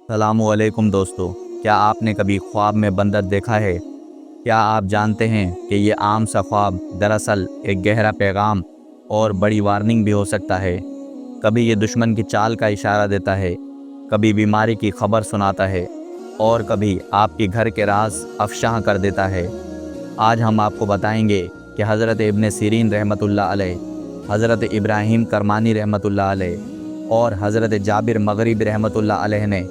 السلام علیکم دوستو، کیا آپ نے کبھی خواب میں بندر دیکھا ہے؟ کیا آپ جانتے ہیں کہ یہ عام سا خواب دراصل ایک گہرا پیغام اور بڑی وارننگ بھی ہو سکتا ہے۔ کبھی یہ دشمن کی چال کا اشارہ دیتا ہے، کبھی بیماری کی خبر سناتا ہے، اور کبھی آپ کے گھر کے راز افشاں کر دیتا ہے۔ آج ہم آپ کو بتائیں گے کہ حضرت ابن سیرین رحمۃ اللہ علیہ، حضرت ابراہیم کرمانی رحمۃ اللہ علیہ اور حضرت جابر مغربی رحمۃ اللہ علیہ نے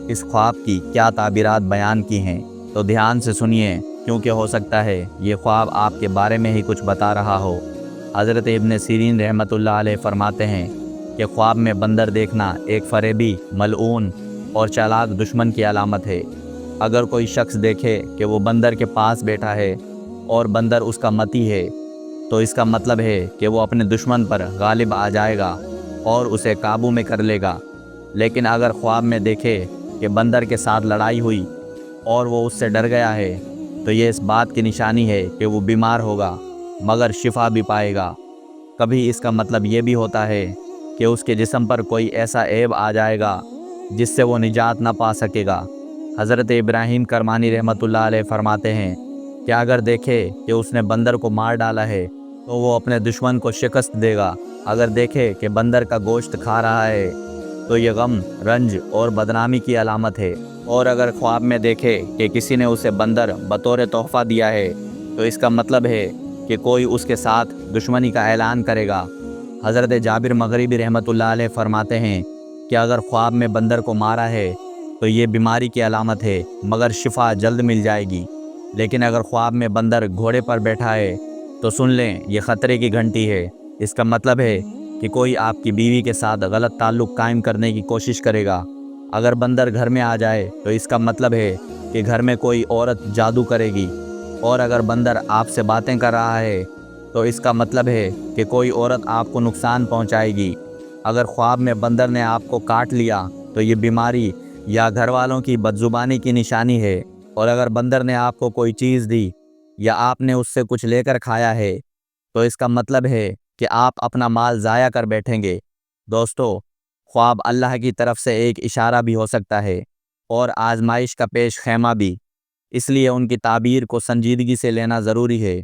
اس خواب کی کیا تعبیرات بیان کی ہیں۔ تو دھیان سے سنیے، کیونکہ ہو سکتا ہے یہ خواب آپ کے بارے میں ہی کچھ بتا رہا ہو۔ حضرت ابن سیرین رحمۃ اللہ علیہ فرماتے ہیں کہ خواب میں بندر دیکھنا ایک فریبی، ملعون اور چالاک دشمن کی علامت ہے۔ اگر کوئی شخص دیکھے کہ وہ بندر کے پاس بیٹھا ہے اور بندر اس کا متی ہے، تو اس کا مطلب ہے کہ وہ اپنے دشمن پر غالب آ جائے گا اور اسے قابو میں کر لے گا۔ لیکن اگر خواب میں دیکھے کہ بندر کے ساتھ لڑائی ہوئی اور وہ اس سے ڈر گیا ہے، تو یہ اس بات کی نشانی ہے کہ وہ بیمار ہوگا مگر شفا بھی پائے گا۔ کبھی اس کا مطلب یہ بھی ہوتا ہے کہ اس کے جسم پر کوئی ایسا عیب آ جائے گا جس سے وہ نجات نہ پا سکے گا۔ حضرت ابراہیم کرمانی رحمۃ اللہ علیہ فرماتے ہیں کہ اگر دیکھے کہ اس نے بندر کو مار ڈالا ہے تو وہ اپنے دشمن کو شکست دے گا۔ اگر دیکھے کہ بندر کا گوشت کھا رہا ہے تو یہ غم، رنج اور بدنامی کی علامت ہے۔ اور اگر خواب میں دیکھے کہ کسی نے اسے بندر بطور تحفہ دیا ہے تو اس کا مطلب ہے کہ کوئی اس کے ساتھ دشمنی کا اعلان کرے گا۔ حضرت جابر مغربی رحمۃ اللہ علیہ فرماتے ہیں کہ اگر خواب میں بندر کو مارا ہے تو یہ بیماری کی علامت ہے مگر شفا جلد مل جائے گی۔ لیکن اگر خواب میں بندر گھوڑے پر بیٹھا ہے تو سن لیں، یہ خطرے کی گھنٹی ہے۔ اس کا مطلب ہے کہ کوئی آپ کی بیوی کے ساتھ غلط تعلق قائم کرنے کی کوشش کرے گا۔ اگر بندر گھر میں آ جائے تو اس کا مطلب ہے کہ گھر میں کوئی عورت جادو کرے گی۔ اور اگر بندر آپ سے باتیں کر رہا ہے تو اس کا مطلب ہے کہ کوئی عورت آپ کو نقصان پہنچائے گی۔ اگر خواب میں بندر نے آپ کو کاٹ لیا تو یہ بیماری یا گھر والوں کی بدزبانی کی نشانی ہے۔ اور اگر بندر نے آپ کو کوئی چیز دی یا آپ نے اس سے کچھ لے کر کھایا ہے تو اس کا مطلب ہے کہ آپ اپنا مال ضائع کر بیٹھیں گے۔ دوستو، خواب اللہ کی طرف سے ایک اشارہ بھی ہو سکتا ہے اور آزمائش کا پیش خیمہ بھی، اس لیے ان کی تعبیر کو سنجیدگی سے لینا ضروری ہے۔